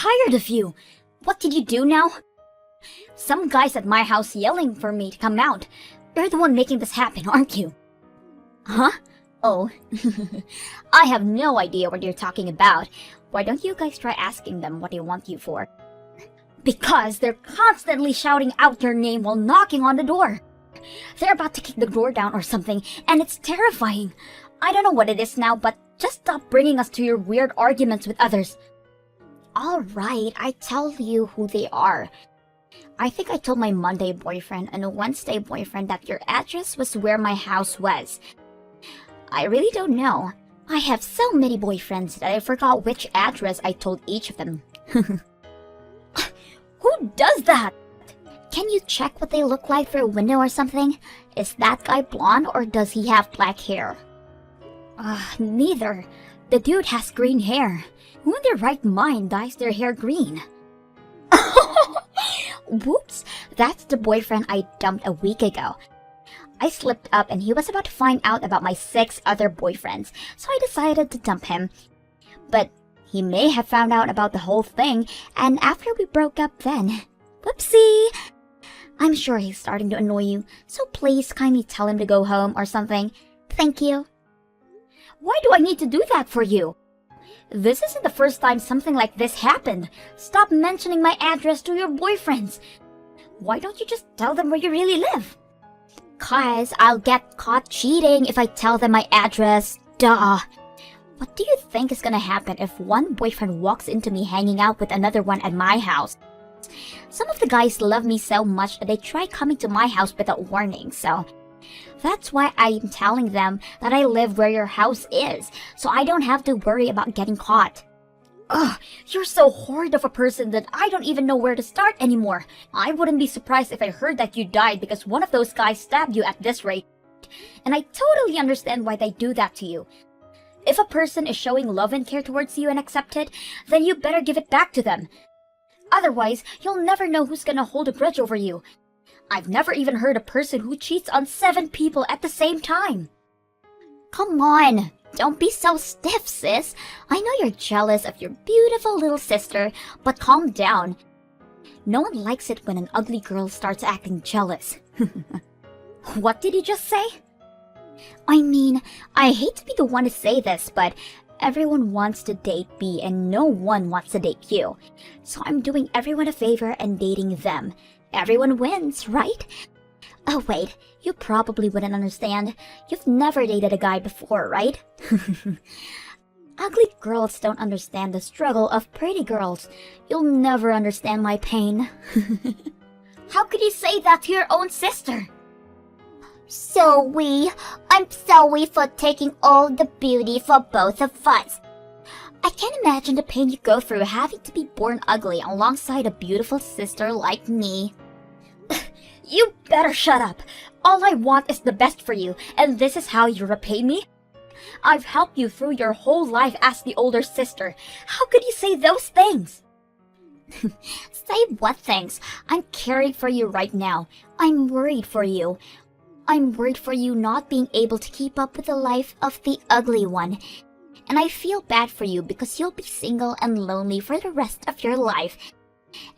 tired of you. What did you do now? Some guy's at my house yelling for me to come out. You're the one making this happen, aren't you? Huh? Oh. I have no idea what you're talking about. Why don't you guys try asking them what they want you for? Because they're constantly shouting out your name while knocking on the door. They're about to kick the door down or something, and it's terrifying. I don't know what it is now, but just stop bringing us to your weird arguments with others. Alright, I tell you who they are. I think I told my Monday boyfriend and a Wednesday boyfriend that your address was where my house was. I really don't know. I have so many boyfriends that I forgot which address I told each of them. Who does that? Can you check what they look like through a window or something? Is that guy blonde or does he have black hair? Neither. The dude has green hair. Who in their right mind dyes their hair green? Whoops, that's the boyfriend I dumped a week ago. I slipped up and he was about to find out about my 6 other boyfriends, so I decided to dump him. But he may have found out about the whole thing, and after we broke up then. Whoopsie! I'm sure he's starting to annoy you, so please kindly tell him to go home or something. Thank you. Why do I need to do that for you? This isn't the first time something like this happened. Stop mentioning my address to your boyfriends. Why don't you just tell them where you really live? 'Cause I'll get caught cheating if I tell them my address. Duh. What do you think is gonna happen if one boyfriend walks into me hanging out with another one at my house? Some of the guys love me so much that they try coming to my house without warning, so that's why I'm telling them that I live where your house is, so I don't have to worry about getting caught. Ugh, you're so horrid of a person that I don't even know where to start anymore. I wouldn't be surprised if I heard that you died because one of those guys stabbed you at this rate. And I totally understand why they do that to you. If a person is showing love and care towards you and accept it, then you better give it back to them. Otherwise, you'll never know who's gonna hold a grudge over you. I've never even heard a person who cheats on 7 people at the same time. Come on, don't be so stiff, sis. I know you're jealous of your beautiful little sister, but calm down. No one likes it when an ugly girl starts acting jealous. What did you just say? I mean, I hate to be the one to say this, but everyone wants to date B and no one wants to date you. So I'm doing everyone a favor and dating them. Everyone wins, right? Oh wait, you probably wouldn't understand. You've never dated a guy before, right? Ugly girls don't understand the struggle of pretty girls. You'll never understand my pain. How could you say that to your own sister? I'm sorry for taking all the beauty for both of us. I can't imagine the pain you go through having to be born ugly alongside a beautiful sister like me. You better shut up. All I want is the best for you, and this is how you repay me? I've helped you through your whole life as the older sister. How could you say those things? Say what things? I'm caring for you right now. I'm worried for you. I'm worried for you not being able to keep up with the life of the ugly one. And I feel bad for you because you'll be single and lonely for the rest of your life.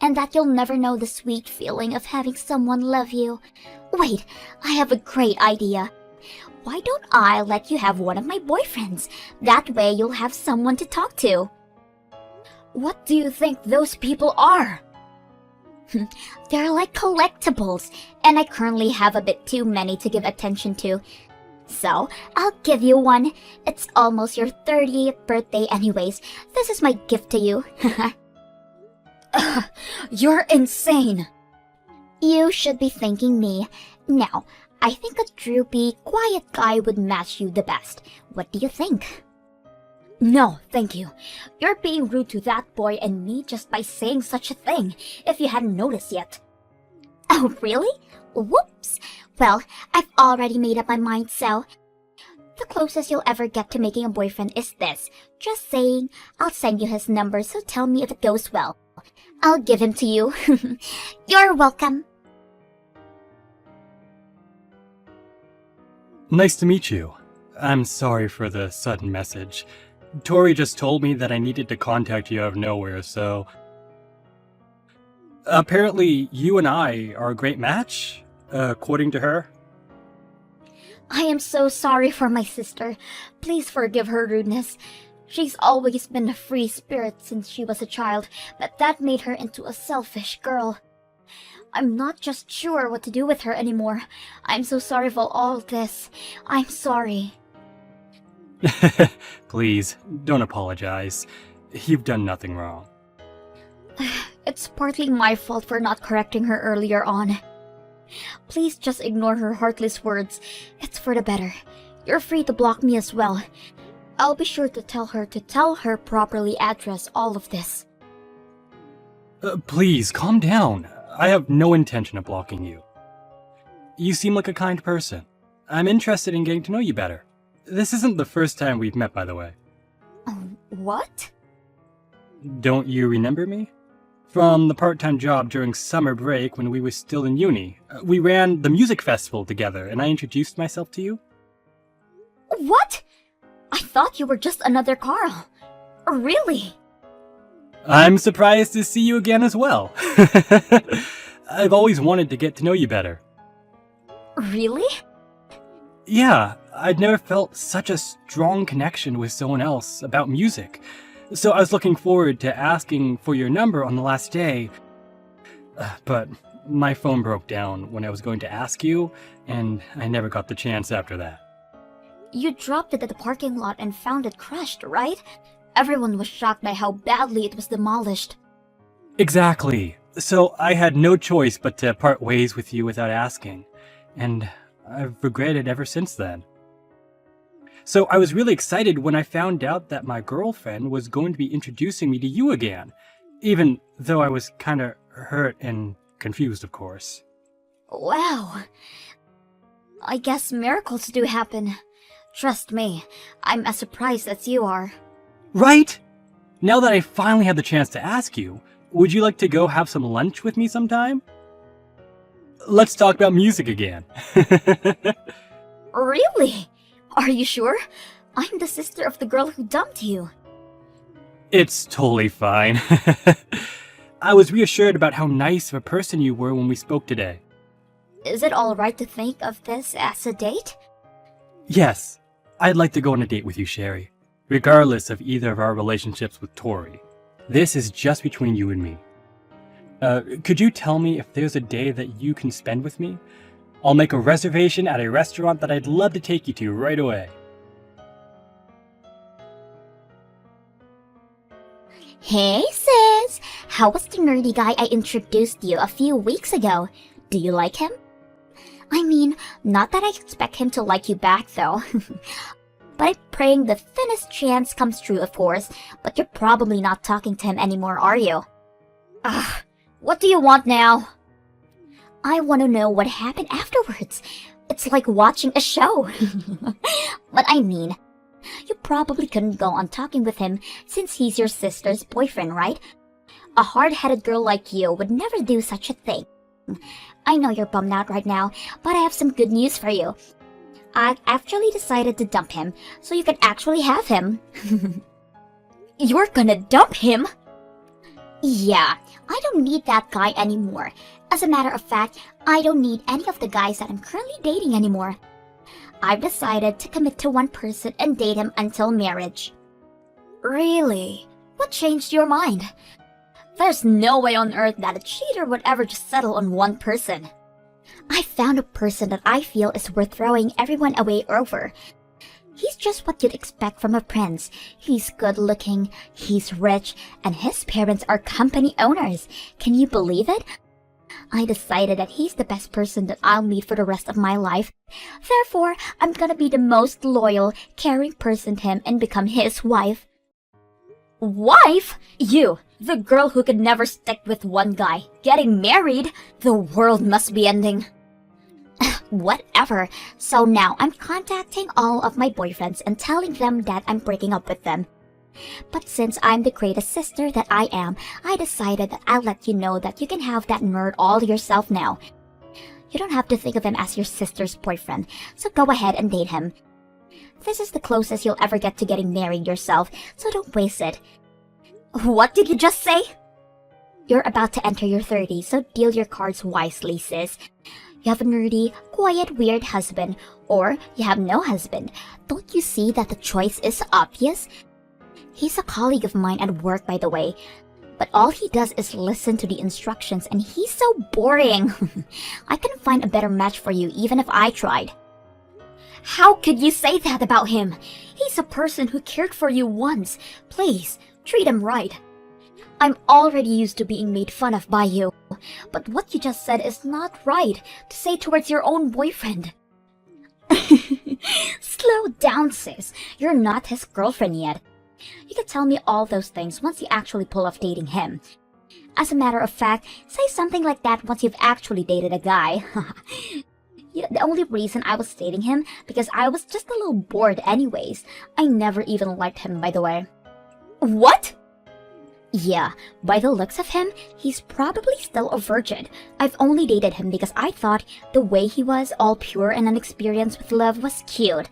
And that you'll never know the sweet feeling of having someone love you. Wait, I have a great idea. Why don't I let you have one of my boyfriends? That way you'll have someone to talk to. What do you think those people are? They're like collectibles, and I currently have a bit too many to give attention to. So, I'll give you one. It's almost your 30th birthday anyways. This is my gift to you. You're insane. You should be thanking me. Now, I think a droopy, quiet guy would match you the best. What do you think? No, thank you. You're being rude to that boy and me just by saying such a thing, if you hadn't noticed yet. Oh, really? Whoops. Well, I've already made up my mind, so the closest you'll ever get to making a boyfriend is this. Just saying. I'll send you his number, so tell me if it goes well. I'll give him to you. You're welcome. Nice to meet you. I'm sorry for the sudden message. Tori just told me that I needed to contact you out of nowhere, so Apparently, you and I are a great match, according to her. I am so sorry for my sister. Please forgive her rudeness. She's always been a free spirit since she was a child, but that made her into a selfish girl. I'm not just sure what to do with her anymore. I'm so sorry for all this. I'm sorry. Please, don't apologize. You've done nothing wrong. It's partly my fault for not correcting her earlier on. Please just ignore her heartless words. It's for the better. You're free to block me as well. I'll be sure to tell her properly address all of this. Please, calm down. I have no intention of blocking you. You seem like a kind person. I'm interested in getting to know you better. This isn't the first time we've met, by the way. What? Don't you remember me? From the part-time job during summer break when we were still in uni. We ran the music festival together, and I introduced myself to you. What? I thought you were just another Carl. Really? I'm surprised to see you again as well. I've always wanted to get to know you better. Really? Yeah, I'd never felt such a strong connection with someone else about music. So I was looking forward to asking for your number on the last day. But my phone broke down when I was going to ask you, and I never got the chance after that. You dropped it at the parking lot and found it crushed, right? Everyone was shocked by how badly it was demolished. Exactly. So I had no choice but to part ways with you without asking. And I've regretted ever since then. So I was really excited when I found out that my girlfriend was going to be introducing me to you again. Even though I was kinda hurt and confused, of course. Wow. I guess miracles do happen. Trust me, I'm as surprised as you are. Right? Now that I finally had the chance to ask you, would you like to go have some lunch with me sometime? Let's talk about music again. Really? Are you sure? I'm the sister of the girl who dumped you. It's totally fine. I was reassured about how nice of a person you were when we spoke today. Is it alright to think of this as a date? Yes, I'd like to go on a date with you, Sherry. Regardless of either of our relationships with Tori. This is just between you and me. Could you tell me if there's a day that you can spend with me? I'll make a reservation at a restaurant that I'd love to take you to right away. Hey sis! How was the nerdy guy I introduced you a few weeks ago? Do you like him? I mean, not that I expect him to like you back though. But I'm praying the thinnest chance comes true, of course, but you're probably not talking to him anymore, are you? Ugh, what do you want now? I want to know what happened afterwards. It's like watching a show. But I mean, you probably couldn't go on talking with him since he's your sister's boyfriend, right? A hard-headed girl like you would never do such a thing. I know you're bummed out right now, but I have some good news for you. I actually decided to dump him, so you can actually have him. You're gonna dump him? Yeah, I don't need that guy anymore. As a matter of fact, I don't need any of the guys that I'm currently dating anymore. I've decided to commit to one person and date him until marriage. Really? What changed your mind? There's no way on earth that a cheater would ever just settle on one person. I found a person that I feel is worth throwing everyone away over. He's just what you'd expect from a prince. He's good looking, he's rich, and his parents are company owners. Can you believe it? I decided that he's the best person that I'll meet for the rest of my life. Therefore, I'm gonna be the most loyal, caring person to him and become his wife. Wife? You, the girl who could never stick with one guy, getting married? The world must be ending. Whatever. So now I'm contacting all of my boyfriends and telling them that I'm breaking up with them. But since I'm the greatest sister that I am, I decided that I'll let you know that you can have that nerd all yourself now. You don't have to think of him as your sister's boyfriend, so go ahead and date him. This is the closest you'll ever get to getting married yourself, so don't waste it. What did you just say? You're about to enter your 30s, so deal your cards wisely, sis. You have a nerdy, quiet, weird husband, or you have no husband. Don't you see that the choice is obvious? He's a colleague of mine at work, by the way. But all he does is listen to the instructions, and he's so boring. I couldn't find a better match for you even if I tried. How could you say that about him? He's a person who cared for you once. Please, treat him right. I'm already used to being made fun of by you. But what you just said is not right to say towards your own boyfriend. Slow down, sis. You're not his girlfriend yet. You can tell me all those things once you actually pull off dating him. As a matter of fact, say something like that once you've actually dated a guy. Yeah, the only reason I was dating him because I was just a little bored anyways. I never even liked him, by the way. What? Yeah, by the looks of him, he's probably still a virgin. I've only dated him because I thought the way he was, all pure and unexperienced with love, was cute.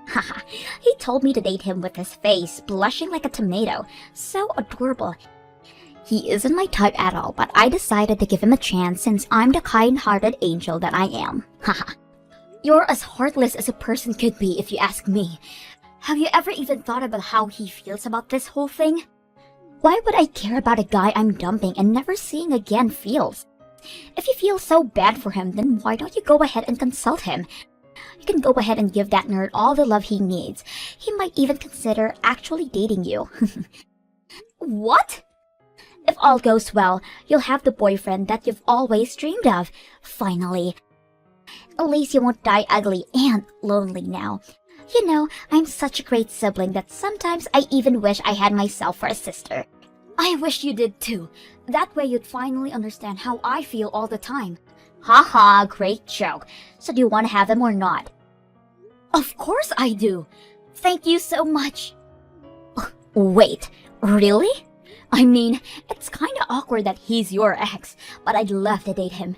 Haha, he told me to date him with his face blushing like a tomato. So adorable. He isn't my type at all, but I decided to give him a chance since I'm the kind-hearted angel that I am. Haha. You're as heartless as a person could be if you ask me. Have you ever even thought about how he feels about this whole thing? Why would I care about a guy I'm dumping and never seeing again feels? If you feel so bad for him, then why don't you go ahead and consult him? You can go ahead and give that nerd all the love he needs. He might even consider actually dating you. What? If all goes well, you'll have the boyfriend that you've always dreamed of. Finally. At least you won't die ugly and lonely now. You know, I'm such a great sibling that sometimes I even wish I had myself for a sister. I wish you did too. That way you'd finally understand how I feel all the time. Haha, great joke. So do you want to have him or not? Of course I do. Thank you so much. Wait, really? I mean, it's kinda awkward that he's your ex, but I'd love to date him.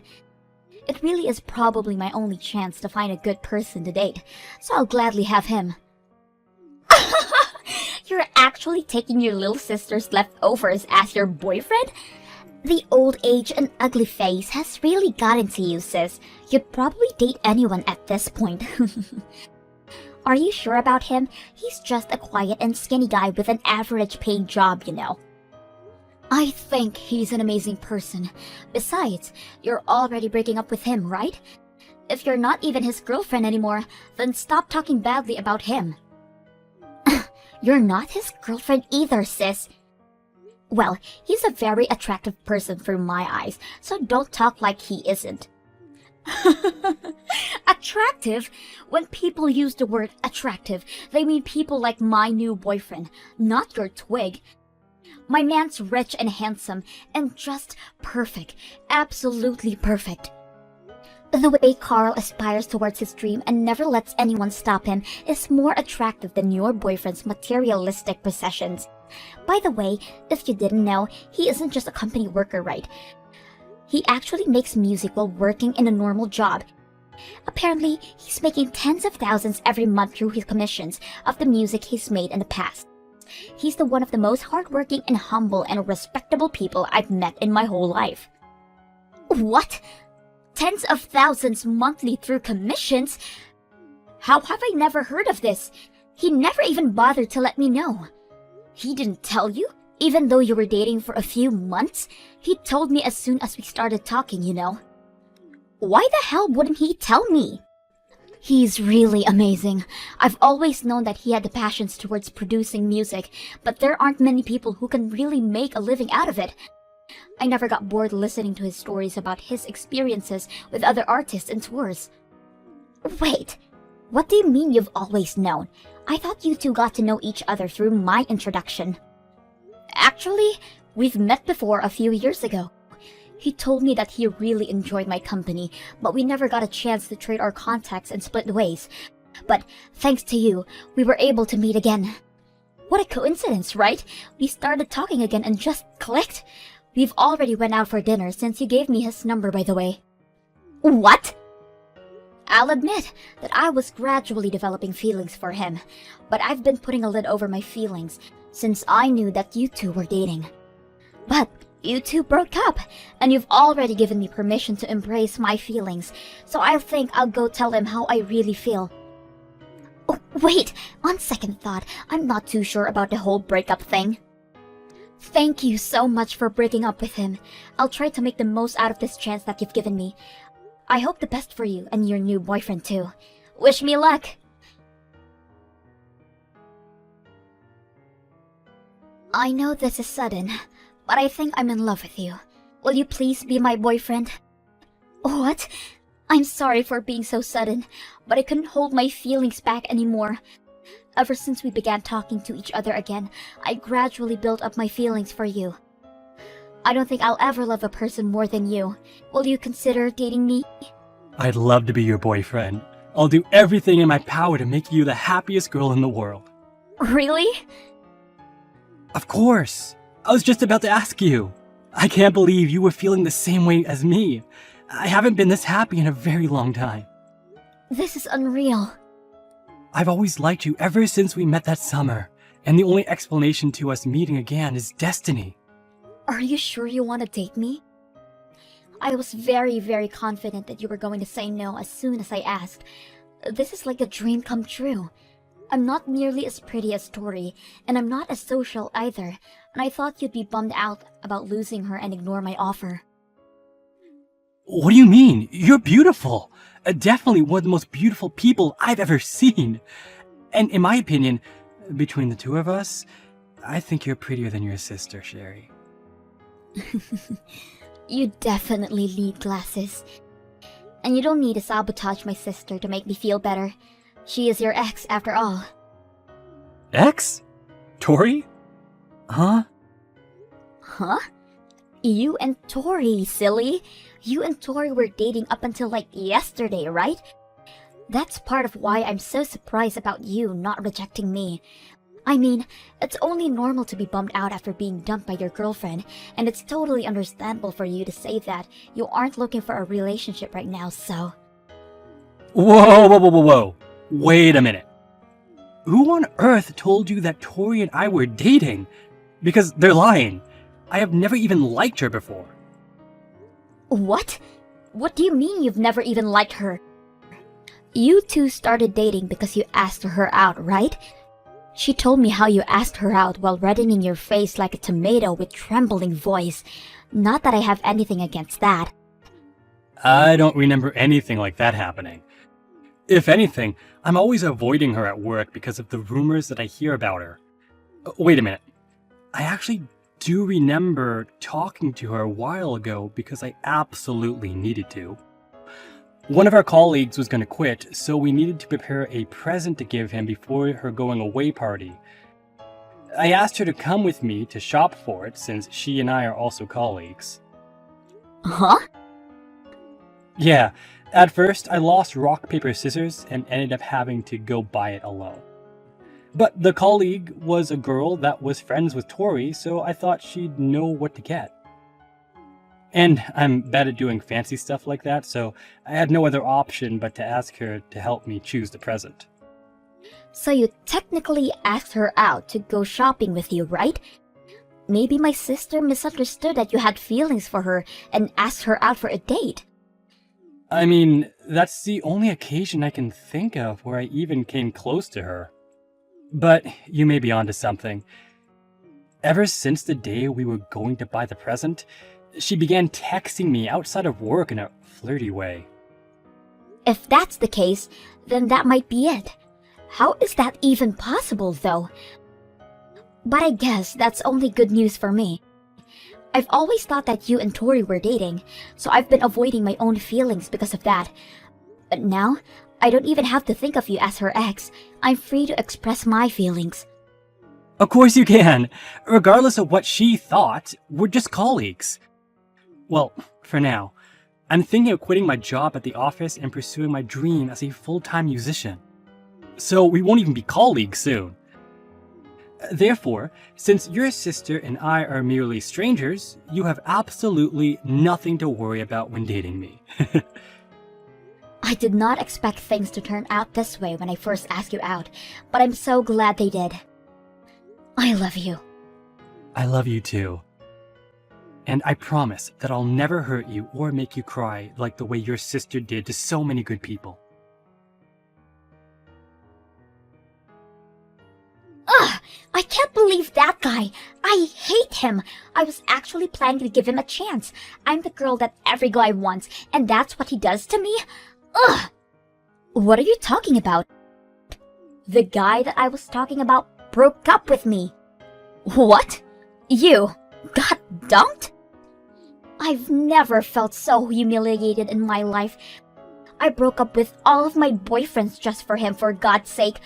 It really is probably my only chance to find a good person to date, so I'll gladly have him. You're actually taking your little sister's leftovers as your boyfriend? The old age and ugly face has really gotten to you, sis. You'd probably date anyone at this point. Are you sure about him? He's just a quiet and skinny guy with an average paying job, you know. I think he's an amazing person. Besides, you're already breaking up with him, right? If you're not even his girlfriend anymore, then stop talking badly about him. You're not his girlfriend either, sis. Well, he's a very attractive person through my eyes, so don't talk like he isn't. Attractive? When people use the word attractive, they mean people like my new boyfriend, not your twig. My man's rich and handsome, and just perfect. Absolutely perfect. The way Carl aspires towards his dream and never lets anyone stop him is more attractive than your boyfriend's materialistic possessions. By the way, if you didn't know, he isn't just a company worker, right? He actually makes music while working in a normal job. Apparently, he's making tens of thousands every month through his commissions of the music he's made in the past. He's one of the most hardworking and humble and respectable people I've met in my whole life. What? Tens of thousands monthly through commissions? How have I never heard of this? He never even bothered to let me know. He didn't tell you? Even though you were dating for a few months? He told me as soon as we started talking, you know. Why the hell wouldn't he tell me? He's really amazing. I've always known that he had the passions towards producing music, but there aren't many people who can really make a living out of it. I never got bored listening to his stories about his experiences with other artists and tours. Wait, what do you mean you've always known? I thought you two got to know each other through my introduction. Actually, we've met before a few years ago. He told me that he really enjoyed my company, but we never got a chance to trade our contacts and split ways. But thanks to you, we were able to meet again. What a coincidence, right? We started talking again and just clicked. We've already went out for dinner since you gave me his number, by the way. What? I'll admit that I was gradually developing feelings for him, but I've been putting a lid over my feelings since I knew that you two were dating. But You two broke up, and you've already given me permission to embrace my feelings, so I think I'll go tell him how I really feel. Oh, wait, on second thought, I'm not too sure about the whole breakup thing. Thank you so much for breaking up with him. I'll try to make the most out of this chance that you've given me. I hope the best for you and your new boyfriend too. Wish me luck! I know this is sudden, but I think I'm in love with you. Will you please be my boyfriend? What? I'm sorry for being so sudden, but I couldn't hold my feelings back anymore. Ever since we began talking to each other again, I gradually built up my feelings for you. I don't think I'll ever love a person more than you. Will you consider dating me? I'd love to be your boyfriend. I'll do everything in my power to make you the happiest girl in the world. Really? Of course! I was just about to ask you. I can't believe you were feeling the same way as me. I haven't been this happy in a very long time. This is unreal. I've always liked you ever since we met that summer, and the only explanation to us meeting again is destiny. Are you sure you want to date me? I was very, very confident that you were going to say no as soon as I asked. This is like a dream come true. I'm not nearly as pretty as Tori, and I'm not as social either, and I thought you'd be bummed out about losing her and ignore my offer. What do you mean? You're beautiful! Definitely one of the most beautiful people I've ever seen. And in my opinion, between the two of us, I think you're prettier than your sister, Sherry. You definitely need glasses. And you don't need to sabotage my sister to make me feel better. She is your ex, after all. Ex? Tori? Huh? Huh? You and Tori, silly. You and Tori were dating up until like yesterday, right? That's part of why I'm so surprised about you not rejecting me. I mean, it's only normal to be bummed out after being dumped by your girlfriend, and it's totally understandable for you to say that you aren't looking for a relationship right now, so... Whoa. Wait a minute. Who on earth told you that Tori and I were dating? Because they're lying. I have never even liked her before. What? What do you mean you've never even liked her? You two started dating because you asked her out, right? She told me how you asked her out while reddening your face like a tomato with trembling voice. Not that I have anything against that. I don't remember anything like that happening. If anything, I'm always avoiding her at work because of the rumors that I hear about her. Wait a minute. I actually do remember talking to her a while ago because I absolutely needed to. One of our colleagues was going to quit, so we needed to prepare a present to give him before her going away party. I asked her to come with me to shop for it since she and I are also colleagues. Huh? Yeah, at first I lost rock, paper, scissors and ended up having to go buy it alone. But the colleague was a girl that was friends with Tori, so I thought she'd know what to get. And I'm bad at doing fancy stuff like that, so I had no other option but to ask her to help me choose the present. So you technically asked her out to go shopping with you, right? Maybe my sister misunderstood that you had feelings for her and asked her out for a date. I mean, that's the only occasion I can think of where I even came close to her. But you may be onto something. Ever since the day we were going to buy the present, she began texting me outside of work in a flirty way. If that's the case, then that might be it. How is that even possible, though? But I guess that's only good news for me. I've always thought that you and Tori were dating, so I've been avoiding my own feelings because of that. But now, I don't even have to think of you as her ex. I'm free to express my feelings. Of course you can! Regardless of what she thought, we're just colleagues. Well, for now. I'm thinking of quitting my job at the office and pursuing my dream as a full-time musician. So we won't even be colleagues soon. Therefore, since your sister and I are merely strangers, you have absolutely nothing to worry about when dating me. I did not expect things to turn out this way when I first asked you out, but I'm so glad they did. I love you. I love you too. And I promise that I'll never hurt you or make you cry like the way your sister did to so many good people. Ugh! I can't believe that guy! I hate him! I was actually planning to give him a chance. I'm the girl that every guy wants, and that's what he does to me? Ugh! What are you talking about? The guy that I was talking about broke up with me. What? You got dumped? I've never felt so humiliated in my life. I broke up with all of my boyfriends just for him, for God's sake.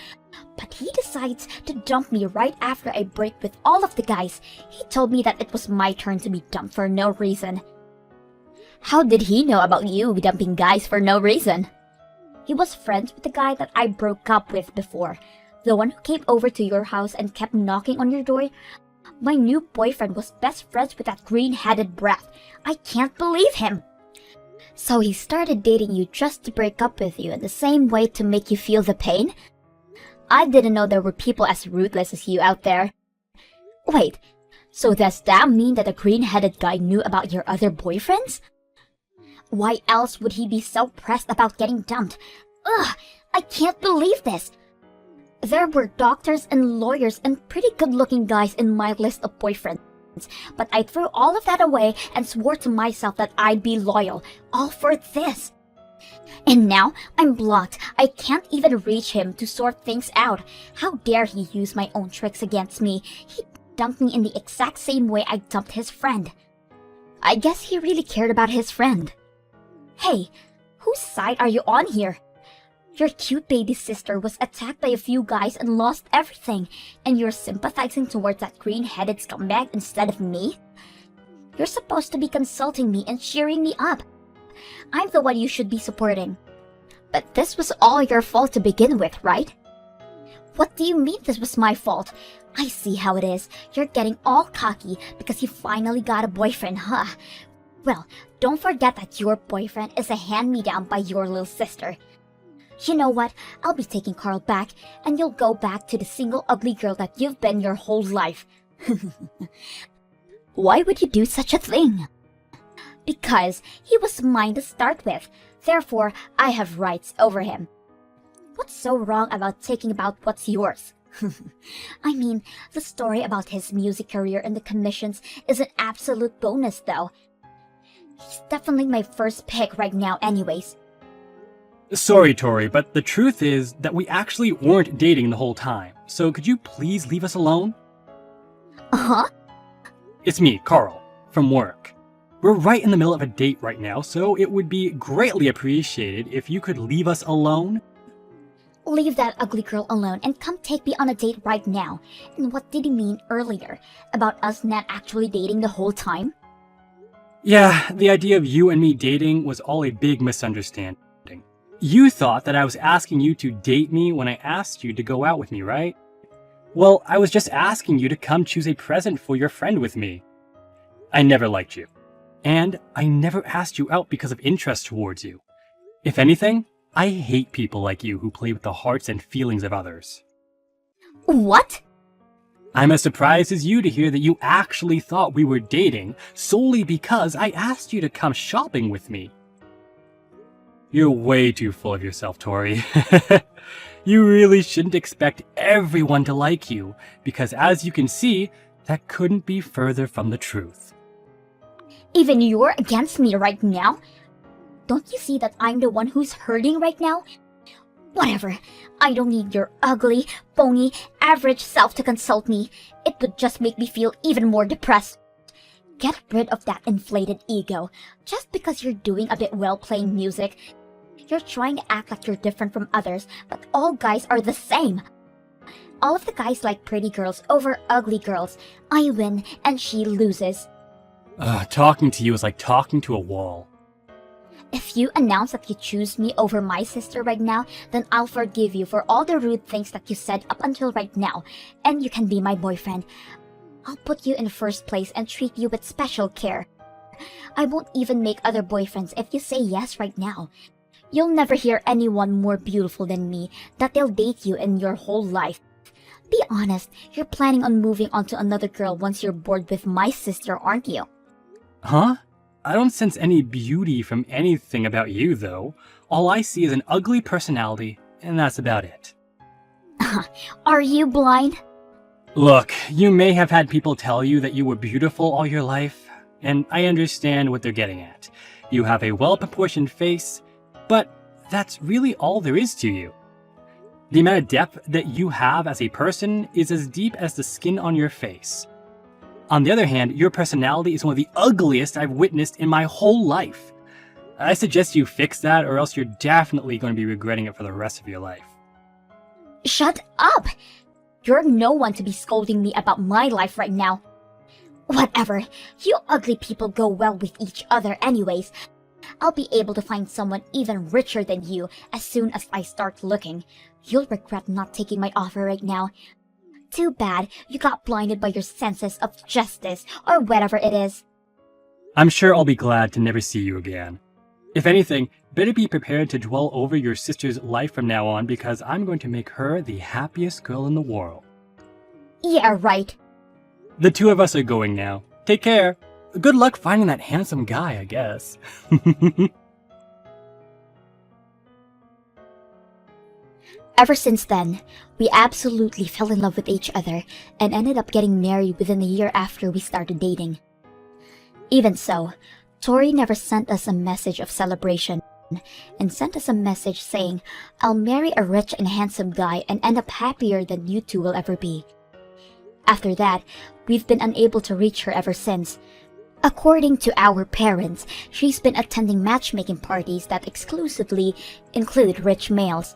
But he decides to dump me right after I break with all of the guys. He told me that it was my turn to be dumped for no reason. How did he know about you dumping guys for no reason? He was friends with the guy that I broke up with before. The one who came over to your house and kept knocking on your door. My new boyfriend was best friends with that green-headed brat. I can't believe him. So he started dating you just to break up with you in the same way to make you feel the pain? I didn't know there were people as ruthless as you out there. Wait, so does that mean that the green-headed guy knew about your other boyfriends? Why else would he be so pressed about getting dumped? Ugh, I can't believe this. There were doctors and lawyers and pretty good-looking guys in my list of boyfriends, but I threw all of that away and swore to myself that I'd be loyal, all for this. And now I'm blocked. I can't even reach him to sort things out. How dare he use my own tricks against me? He dumped me in the exact same way I dumped his friend. I guess he really cared about his friend. Hey, whose side are you on here? Your cute baby sister was attacked by a few guys and lost everything, and you're sympathizing towards that green-headed scumbag instead of me? You're supposed to be consulting me and cheering me up. I'm the one you should be supporting. But this was all your fault to begin with, right? What do you mean this was my fault? I see how it is. You're getting all cocky because you finally got a boyfriend, huh? Well, don't forget that your boyfriend is a hand-me-down by your little sister. You know what? I'll be taking Carl back, and you'll go back to the single ugly girl that you've been your whole life. Why would you do such a thing? Because he was mine to start with. Therefore, I have rights over him. What's so wrong about taking about what's yours? I mean, the story about his music career and the commissions is an absolute bonus, though. He's definitely my first pick right now anyways. Sorry, Tori, but the truth is that we actually weren't dating the whole time. So could you please leave us alone? Uh-huh? It's me, Carl, from work. We're right in the middle of a date right now, so it would be greatly appreciated if you could leave us alone. Leave that ugly girl alone and come take me on a date right now. And what did he mean earlier? About us not actually dating the whole time? Yeah, the idea of you and me dating was all a big misunderstanding. You thought that I was asking you to date me when I asked you to go out with me, right? Well, I was just asking you to come choose a present for your friend with me. I never liked you. And I never asked you out because of interest towards you. If anything, I hate people like you who play with the hearts and feelings of others. What? I'm as surprised as you to hear that you actually thought we were dating solely because I asked you to come shopping with me. You're way too full of yourself, Tori. You really shouldn't expect everyone to like you, because as you can see, that couldn't be further from the truth. Even you're against me right now? Don't you see that I'm the one who's hurting right now? Whatever. I don't need your ugly, phony, average self to consult me. It would just make me feel even more depressed. Get rid of that inflated ego. Just because you're doing a bit well playing music, you're trying to act like you're different from others, but all guys are the same. All of the guys like pretty girls over ugly girls. I win and she loses. Talking to you is like talking to a wall. If you announce that you choose me over my sister right now, then I'll forgive you for all the rude things that you said up until right now, and you can be my boyfriend. I'll put you in first place and treat you with special care. I won't even make other boyfriends if you say yes right now. You'll never hear anyone more beautiful than me that they'll date you in your whole life. Be honest, you're planning on moving on to another girl once you're bored with my sister, aren't you? Huh? I don't sense any beauty from anything about you, though. All I see is an ugly personality, and that's about it. Are you blind? Look, you may have had people tell you that you were beautiful all your life, and I understand what they're getting at. You have a well-proportioned face, but that's really all there is to you. The amount of depth that you have as a person is as deep as the skin on your face. On the other hand, your personality is one of the ugliest I've witnessed in my whole life. I suggest you fix that, or else you're definitely going to be regretting it for the rest of your life. Shut up! You're no one to be scolding me about my life right now. Whatever, you ugly people go well with each other anyways. I'll be able to find someone even richer than you as soon as I start looking. You'll regret not taking my offer right now. Too bad you got blinded by your senses of justice, or whatever it is. I'm sure I'll be glad to never see you again. If anything, better be prepared to dwell over your sister's life from now on, because I'm going to make her the happiest girl in the world. Yeah, right. The two of us are going now. Take care. Good luck finding that handsome guy, I guess. Ever since then, we absolutely fell in love with each other and ended up getting married within a year after we started dating. Even so, Tori never sent us a message of celebration and sent us a message saying, "I'll marry a rich and handsome guy and end up happier than you two will ever be." After that, we've been unable to reach her ever since. According to our parents, she's been attending matchmaking parties that exclusively include rich males.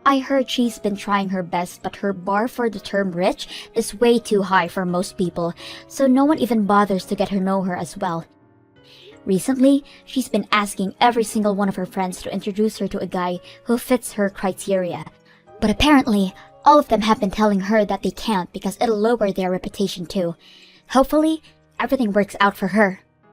I heard she's been trying her best, but her bar for the term rich is way too high for most people, so no one even bothers to get her know her as well. Recently, she's been asking every single one of her friends to introduce her to a guy who fits her criteria. But apparently, all of them have been telling her that they can't because it'll lower their reputation too. Hopefully, everything works out for her.